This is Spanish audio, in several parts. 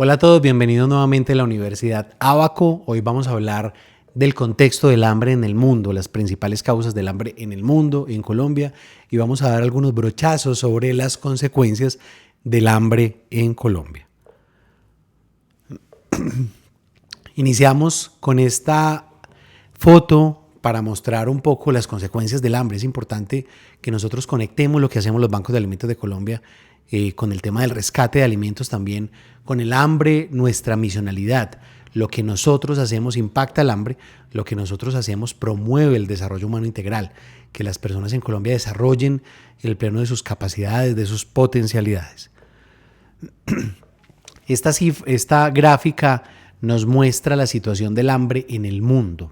Hola a todos, bienvenidos nuevamente a la Universidad Abaco. Hoy vamos a hablar del contexto del hambre en el mundo, las principales causas del hambre en el mundo, en Colombia, y vamos a dar algunos brochazos sobre las consecuencias del hambre en Colombia. Iniciamos con esta foto para mostrar un poco las consecuencias del hambre. Es importante que nosotros conectemos lo que hacemos los bancos de alimentos de Colombia con el tema del rescate de alimentos también, con el hambre, nuestra misionalidad. Lo que nosotros hacemos impacta el hambre, lo que nosotros hacemos promueve el desarrollo humano integral, que las personas en Colombia desarrollen el pleno de sus capacidades, de sus potencialidades. Esta gráfica nos muestra la situación del hambre en el mundo.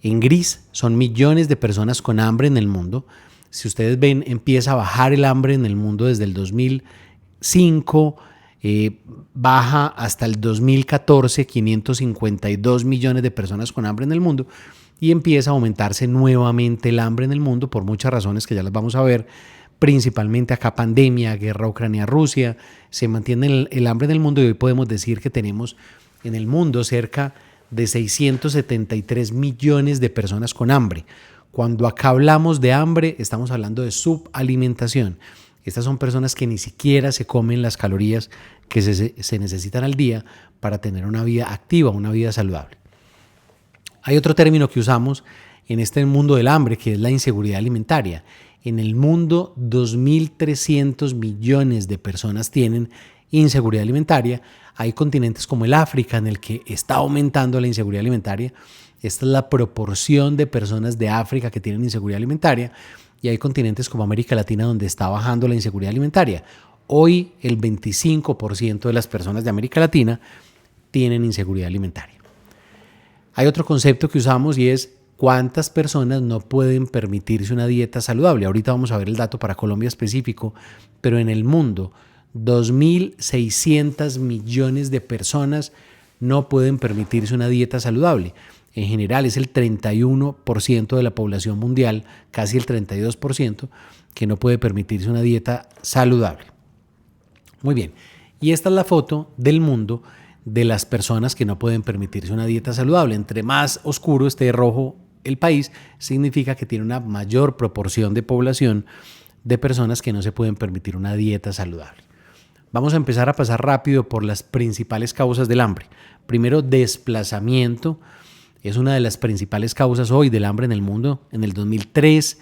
En gris son millones de personas con hambre en el mundo. Si ustedes ven, empieza a bajar el hambre en el mundo desde el 2005, baja hasta el 2014, 552 millones de personas con hambre en el mundo, y empieza a aumentarse nuevamente el hambre en el mundo por muchas razones que ya las vamos a ver, principalmente acá pandemia, guerra Ucrania-Rusia, se mantiene el hambre en el mundo y hoy podemos decir que tenemos en el mundo cerca de 673 millones de personas con hambre. Cuando acá hablamos de hambre, estamos hablando de subalimentación. Estas son personas que ni siquiera se comen las calorías que se necesitan al día para tener una vida activa, una vida saludable. Hay otro término que usamos en este mundo del hambre, que es la inseguridad alimentaria. En el mundo, 2.300 millones de personas tienen inseguridad alimentaria. Hay continentes como el África en el que está aumentando la inseguridad alimentaria. Esta es la proporción de personas de África que tienen inseguridad alimentaria, y hay continentes como América Latina donde está bajando la inseguridad alimentaria. Hoy el 25% de las personas de América Latina tienen inseguridad alimentaria. Hay otro concepto que usamos y es cuántas personas no pueden permitirse una dieta saludable. Ahorita vamos a ver el dato para Colombia específico, pero en el mundo 2.600 millones de personas no pueden permitirse una dieta saludable. En general es el 31% de la población mundial, casi el 32%, que no puede permitirse una dieta saludable. Muy bien, y esta es la foto del mundo de las personas que no pueden permitirse una dieta saludable. Entre más oscuro esté rojo el país, significa que tiene una mayor proporción de población de personas que no se pueden permitir una dieta saludable. Vamos a empezar a pasar rápido por las principales causas del hambre. Primero, desplazamiento. Es una de las principales causas hoy del hambre en el mundo. En el 2003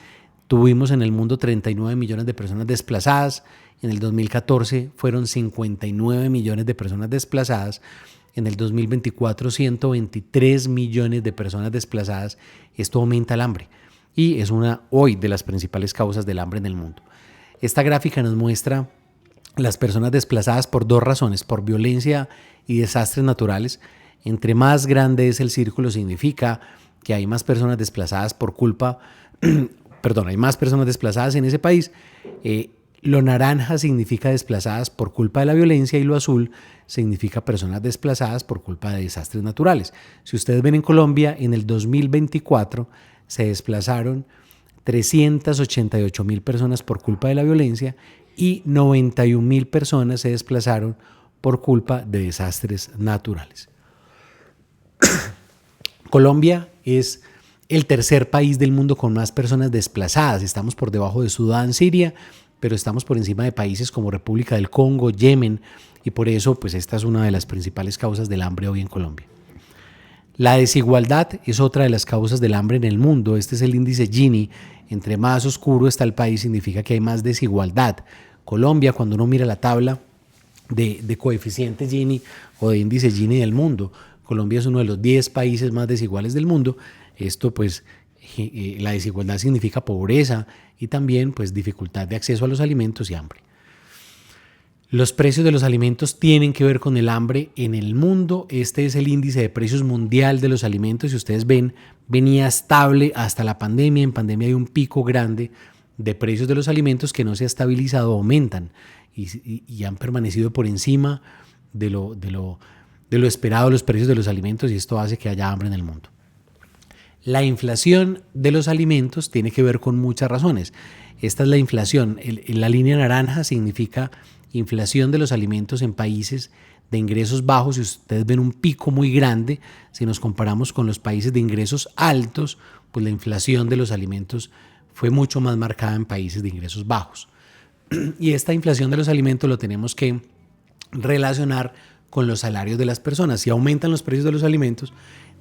tuvimos en el mundo 39 millones de personas desplazadas. En el 2014 fueron 59 millones de personas desplazadas. En el 2024, 123 millones de personas desplazadas. Esto aumenta el hambre y es una hoy de las principales causas del hambre en el mundo. Esta gráfica nos muestra las personas desplazadas por dos razones, por violencia y desastres naturales. Entre más grande es el círculo, significa que hay más personas desplazadas por culpa, hay más personas desplazadas en ese país. Lo naranja significa desplazadas por culpa de la violencia y lo azul significa personas desplazadas por culpa de desastres naturales. Si ustedes ven en Colombia, en el 2024 se desplazaron 388.000 personas por culpa de la violencia y 91.000 personas se desplazaron por culpa de desastres naturales. Colombia es el tercer país del mundo con más personas desplazadas. Estamos por debajo de Sudán, Siria, pero estamos por encima de países como República del Congo, Yemen, y por eso pues esta es una de las principales causas del hambre hoy en Colombia. La desigualdad es otra de las causas del hambre en el mundo. Este es el índice Gini. Entre más oscuro está el país, significa que hay más desigualdad. Colombia, cuando uno mira la tabla de coeficiente Gini o de índice Gini del mundo, Colombia es uno de los 10 países más desiguales del mundo. Esto pues la desigualdad significa pobreza y también pues dificultad de acceso a los alimentos y hambre. Los precios de los alimentos tienen que ver con el hambre en el mundo. Este es el índice de precios mundial de los alimentos. Si ustedes ven, venía estable hasta la pandemia. En pandemia hay un pico grande de precios de los alimentos que no se ha estabilizado, aumentan y han permanecido por encima de lo esperado los precios de los alimentos, y esto hace que haya hambre en el mundo. La inflación de los alimentos tiene que ver con muchas razones. Esta es la inflación. La línea naranja significa inflación de los alimentos en países de ingresos bajos y ustedes ven un pico muy grande. Si nos comparamos con los países de ingresos altos, pues la inflación de los alimentos fue mucho más marcada en países de ingresos bajos. Y esta inflación de los alimentos lo tenemos que relacionar con los salarios de las personas. Si aumentan los precios de los alimentos,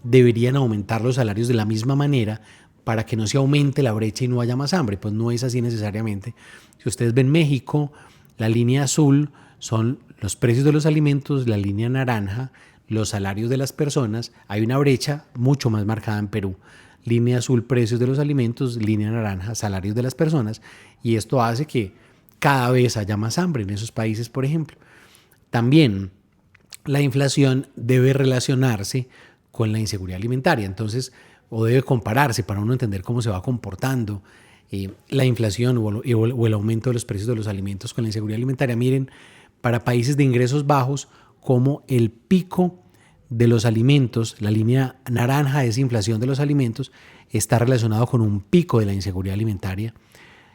deberían aumentar los salarios de la misma manera para que no se aumente la brecha y no haya más hambre. Pues no es así necesariamente. Si ustedes ven México, la línea azul son los precios de los alimentos, la línea naranja, los salarios de las personas. Hay una brecha mucho más marcada en Perú. Línea azul, precios de los alimentos, línea naranja, salarios de las personas. Y esto hace que cada vez haya más hambre en esos países, por ejemplo. También la inflación debe relacionarse con la inseguridad alimentaria, entonces, o debe compararse para uno entender cómo se va comportando la inflación o el aumento de los precios de los alimentos con la inseguridad alimentaria. Miren, para países de ingresos bajos, como el pico de los alimentos, la línea naranja es inflación de los alimentos, está relacionado con un pico de la inseguridad alimentaria.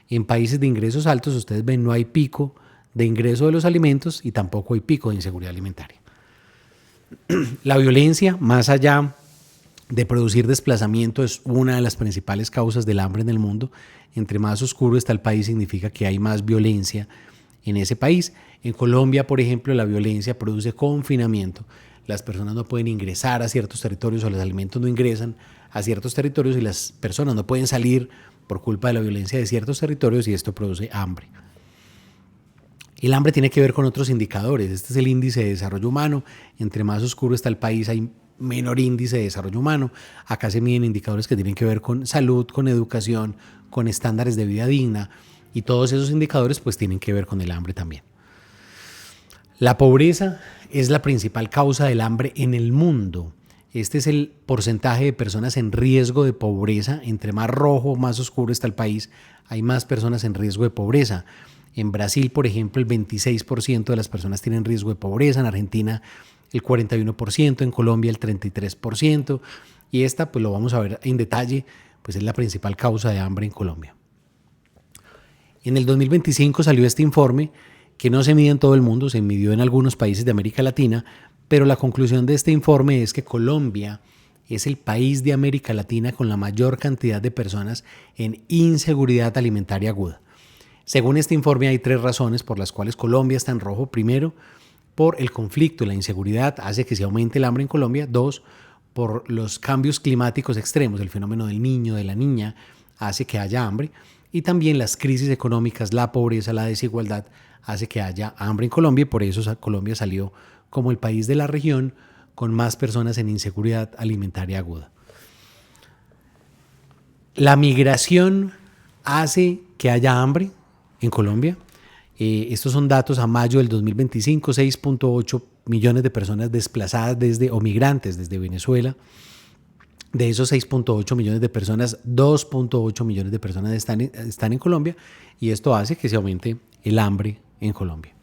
En países de ingresos altos, ustedes ven, no hay pico de ingreso de los alimentos y tampoco hay pico de inseguridad alimentaria. La violencia, más allá de producir desplazamiento, es una de las principales causas del hambre en el mundo. Entre más oscuro está el país, significa que hay más violencia en ese país. En Colombia, por ejemplo, la violencia produce confinamiento. Las personas no pueden ingresar a ciertos territorios o los alimentos no ingresan a ciertos territorios y las personas no pueden salir por culpa de la violencia de ciertos territorios y esto produce hambre. El hambre tiene que ver con otros indicadores. Este es el índice de desarrollo humano. Entre más oscuro está el país, hay menor índice de desarrollo humano. Acá se miden indicadores que tienen que ver con salud, con educación, con estándares de vida digna. Y todos esos indicadores pues tienen que ver con el hambre también. La pobreza es la principal causa del hambre en el mundo. Este es el porcentaje de personas en riesgo de pobreza. Entre más rojo, más oscuro está el país, hay más personas en riesgo de pobreza. En Brasil, por ejemplo, el 26% de las personas tienen riesgo de pobreza. En Argentina, el 41%. En Colombia, el 33%. Y esta, pues lo vamos a ver en detalle, pues es la principal causa de hambre en Colombia. En el 2025 salió este informe que no se mide en todo el mundo, se midió en algunos países de América Latina, pero la conclusión de este informe es que Colombia es el país de América Latina con la mayor cantidad de personas en inseguridad alimentaria aguda. Según este informe, hay 3 razones por las cuales Colombia está en rojo. Primero, por el conflicto y la inseguridad hace que se aumente el hambre en Colombia. 2, por los cambios climáticos extremos, el fenómeno del niño, de la niña, hace que haya hambre. Y también las crisis económicas, la pobreza, la desigualdad, hace que haya hambre en Colombia y por eso Colombia salió como el país de la región con más personas en inseguridad alimentaria aguda. La migración hace que haya hambre en Colombia. Estos son datos a mayo del 2025, 6.8 millones de personas desplazadas o migrantes desde Venezuela. De esos 6.8 millones de personas, 2.8 millones de personas están en Colombia y esto hace que se aumente el hambre en Colombia.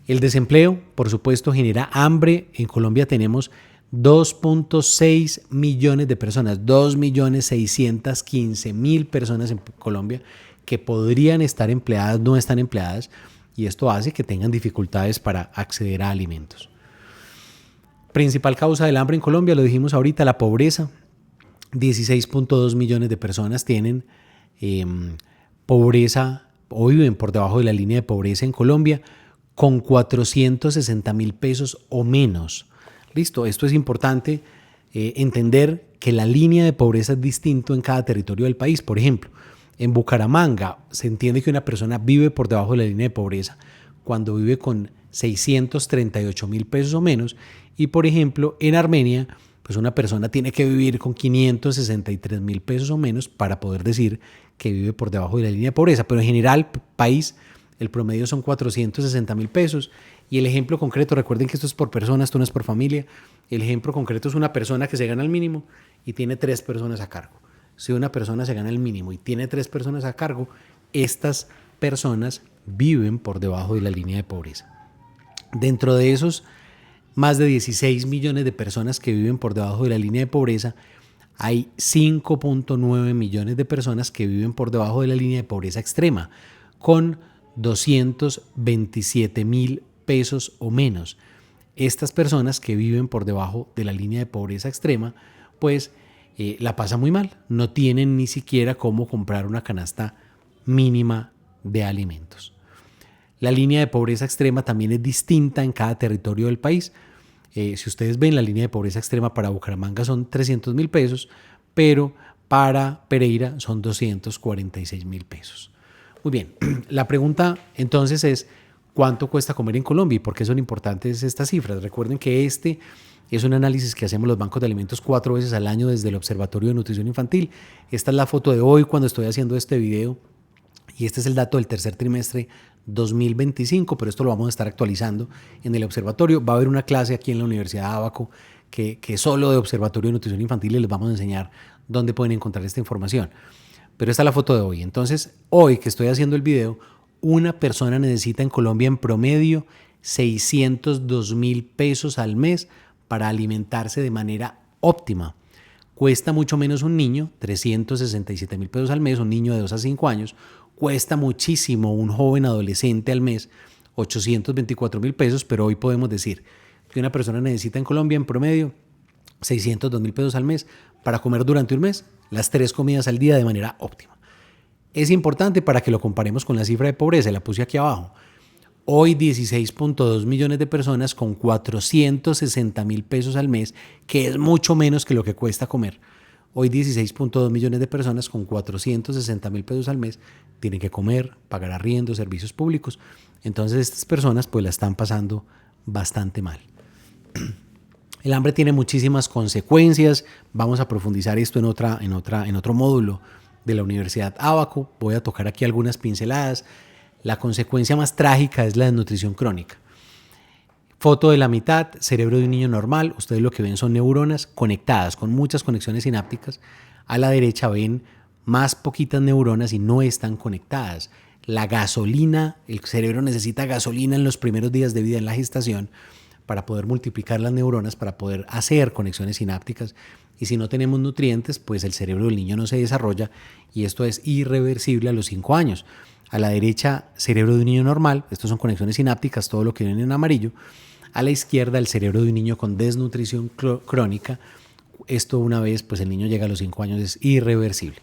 El desempleo, por supuesto, genera hambre. En Colombia tenemos 2.6 millones de personas, 2.615.000 personas en Colombia que podrían estar empleadas, no están empleadas, y esto hace que tengan dificultades para acceder a alimentos. Principal causa del hambre en Colombia, lo dijimos ahorita, la pobreza. 16.2 millones de personas tienen pobreza o viven por debajo de la línea de pobreza en Colombia con 460.000 pesos o menos. Listo, esto es importante entender que la línea de pobreza es distinto en cada territorio del país. Por ejemplo, en Bucaramanga se entiende que una persona vive por debajo de la línea de pobreza cuando vive con 638.000 pesos o menos y, por ejemplo, en Armenia, pues una persona tiene que vivir con 563.000 pesos o menos para poder decir que vive por debajo de la línea de pobreza. Pero en general, país, el promedio son 460.000 pesos. Y el ejemplo concreto, recuerden que esto es por persona, esto no es por familia. El ejemplo concreto es una persona que se gana el mínimo y tiene 3 personas a cargo. Si una persona se gana el mínimo y tiene 3 personas a cargo, estas personas viven por debajo de la línea de pobreza. Dentro de esos más de 16 millones de personas que viven por debajo de la línea de pobreza, hay 5.9 millones de personas que viven por debajo de la línea de pobreza extrema, con 227.000 pesos o menos. estas personas que viven por debajo de la línea de pobreza extrema, pues la pasan muy mal. No tienen ni siquiera cómo comprar una canasta mínima de alimentos. La línea de pobreza extrema también es distinta en cada territorio del país. Si ustedes ven, la línea de pobreza extrema para Bucaramanga son 300.000 pesos, pero para Pereira son 246.000 pesos. Muy bien, la pregunta entonces es, ¿cuánto cuesta comer en Colombia? ¿Y por qué son importantes estas cifras? Recuerden que este es un análisis que hacemos los bancos de alimentos 4 veces al año desde el Observatorio de Nutrición Infantil. Esta es la foto de hoy cuando estoy haciendo este video y este es el dato del tercer trimestre 2025, pero esto lo vamos a estar actualizando en el observatorio. Va a haber una clase aquí en la Universidad de Abaco que es solo de Observatorio de Nutrición Infantil y les vamos a enseñar dónde pueden encontrar esta información. Pero esta es la foto de hoy. Entonces, hoy que estoy haciendo el video, una persona necesita en Colombia en promedio 602.000 pesos al mes para alimentarse de manera óptima. Cuesta mucho menos un niño, 367.000 pesos al mes, un niño de 2 a 5 años. Cuesta muchísimo un joven adolescente al mes, 824.000 pesos, pero hoy podemos decir que una persona necesita en Colombia en promedio 602.000 pesos al mes para comer durante un mes las 3 comidas al día de manera óptima. Es importante para que lo comparemos con la cifra de pobreza, la puse aquí abajo. Hoy 16.2 millones de personas con 460.000 pesos al mes, que es mucho menos que lo que cuesta comer. Hoy 16.2 millones de personas con 460.000 pesos al mes tienen que comer, pagar arriendo, servicios públicos. Entonces estas personas pues la están pasando bastante mal. El hambre tiene muchísimas consecuencias. Vamos a profundizar esto en otro módulo de la Universidad Abaco. Voy a tocar aquí algunas pinceladas. La consecuencia más trágica es la desnutrición crónica. Foto de la mitad, cerebro de un niño normal. Ustedes lo que ven son neuronas conectadas, con muchas conexiones sinápticas. A la derecha ven más poquitas neuronas y no están conectadas. La gasolina, el cerebro necesita gasolina en los primeros días de vida en la gestación para poder multiplicar las neuronas, para poder hacer conexiones sinápticas. Y si no tenemos nutrientes, pues el cerebro del niño no se desarrolla y esto es irreversible a los 5 años. A la derecha, cerebro de un niño normal, estos son conexiones sinápticas, todo lo que ven en amarillo. A la izquierda, el cerebro de un niño con desnutrición crónica. Esto una vez pues el niño llega a los 5 años es irreversible.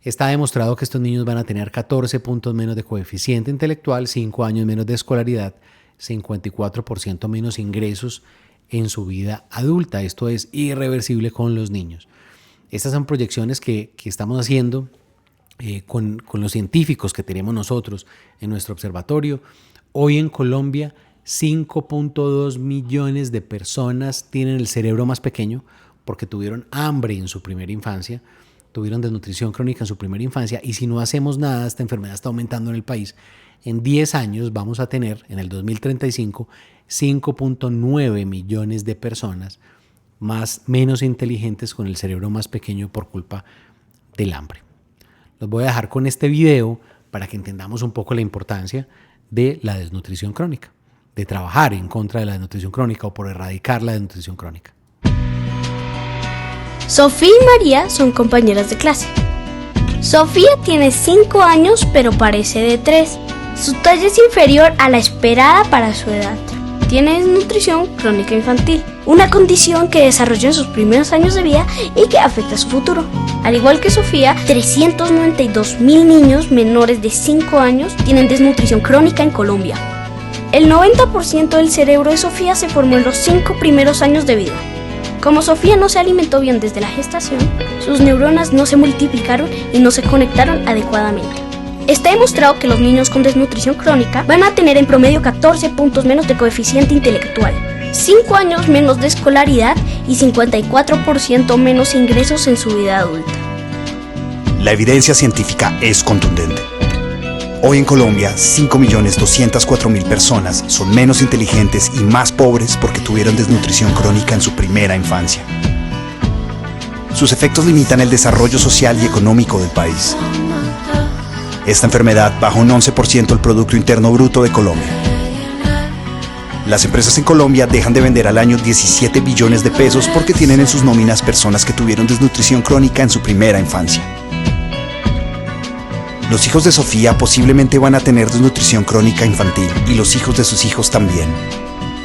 Está demostrado que estos niños van a tener 14 puntos menos de coeficiente intelectual, 5 años menos de escolaridad, 54% menos ingresos en su vida adulta. Esto es irreversible con los niños. Estas son proyecciones que estamos haciendo con los científicos que tenemos nosotros en nuestro observatorio. Hoy en Colombia 5.2 millones de personas tienen el cerebro más pequeño porque tuvieron hambre en su primera infancia, tuvieron desnutrición crónica en su primera infancia y si no hacemos nada, esta enfermedad está aumentando en el país. En 10 años vamos a tener, en el 2035, 5.9 millones de personas menos inteligentes con el cerebro más pequeño por culpa del hambre. Los voy a dejar con este video para que entendamos un poco la importancia de la desnutrición crónica, de trabajar en contra de la desnutrición crónica o por erradicar la desnutrición crónica. Sofía y María son compañeras de clase. Sofía tiene 5 años pero parece de 3. Su talla es inferior a la esperada para su edad. Tiene desnutrición crónica infantil, una condición que desarrolló en sus primeros años de vida y que afecta a su futuro. Al igual que Sofía, 392.000 niños menores de 5 años tienen desnutrición crónica en Colombia. El 90% del cerebro de Sofía se formó en los 5 primeros años de vida. Como Sofía no se alimentó bien desde la gestación, sus neuronas no se multiplicaron y no se conectaron adecuadamente. Está demostrado que los niños con desnutrición crónica van a tener en promedio 14 puntos menos de coeficiente intelectual, 5 años menos de escolaridad y 54% menos ingresos en su vida adulta. La evidencia científica es contundente. Hoy en Colombia, 5.204.000 personas son menos inteligentes y más pobres porque tuvieron desnutrición crónica en su primera infancia. Sus efectos limitan el desarrollo social y económico del país. Esta enfermedad baja un 11% el Producto Interno Bruto de Colombia. Las empresas en Colombia dejan de vender al año 17 billones de pesos porque tienen en sus nóminas personas que tuvieron desnutrición crónica en su primera infancia. Los hijos de Sofía posiblemente van a tener desnutrición crónica infantil y los hijos de sus hijos también.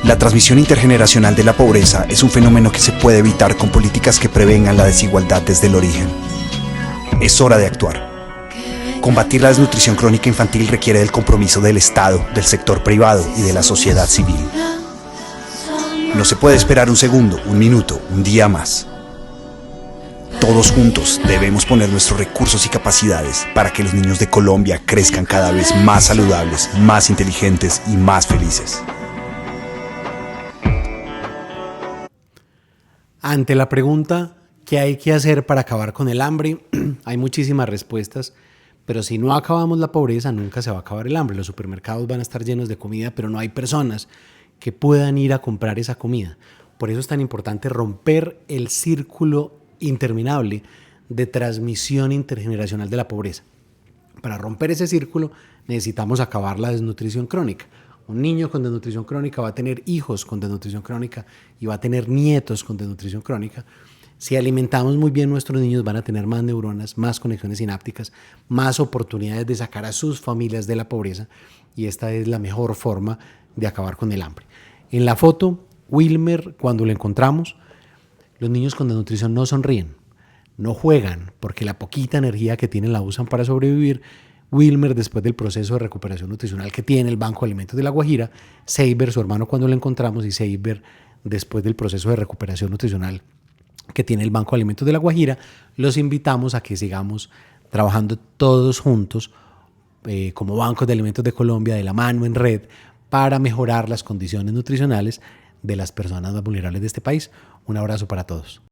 La transmisión intergeneracional de la pobreza es un fenómeno que se puede evitar con políticas que prevengan la desigualdad desde el origen. Es hora de actuar. Combatir la desnutrición crónica infantil requiere del compromiso del Estado, del sector privado y de la sociedad civil. No se puede esperar un segundo, un minuto, un día más. Todos juntos debemos poner nuestros recursos y capacidades para que los niños de Colombia crezcan cada vez más saludables, más inteligentes y más felices. Ante la pregunta, ¿qué hay que hacer para acabar con el hambre? Hay muchísimas respuestas, pero si no acabamos la pobreza, nunca se va a acabar el hambre. Los supermercados van a estar llenos de comida, pero no hay personas que puedan ir a comprar esa comida. Por eso es tan importante romper el círculo interminable de transmisión intergeneracional de la pobreza. Para romper ese círculo necesitamos acabar la desnutrición crónica. Un niño con desnutrición crónica va a tener hijos con desnutrición crónica y va a tener nietos con desnutrición crónica. Si alimentamos muy bien, nuestros niños van a tener más neuronas, más conexiones sinápticas, más oportunidades de sacar a sus familias de la pobreza, y esta es la mejor forma de acabar con el hambre. En la foto, Wilmer, cuando lo encontramos, los niños con desnutrición no sonríen, no juegan, porque la poquita energía que tienen la usan para sobrevivir. Wilmer, después del proceso de recuperación nutricional que tiene el Banco de Alimentos de La Guajira, Seiber, su hermano, cuando lo encontramos, y Seiber, después del proceso de recuperación nutricional que tiene el Banco de Alimentos de La Guajira, los invitamos a que sigamos trabajando todos juntos como Bancos de Alimentos de Colombia, de la mano, en red, para mejorar las condiciones nutricionales de las personas más vulnerables de este país. Un abrazo para todos.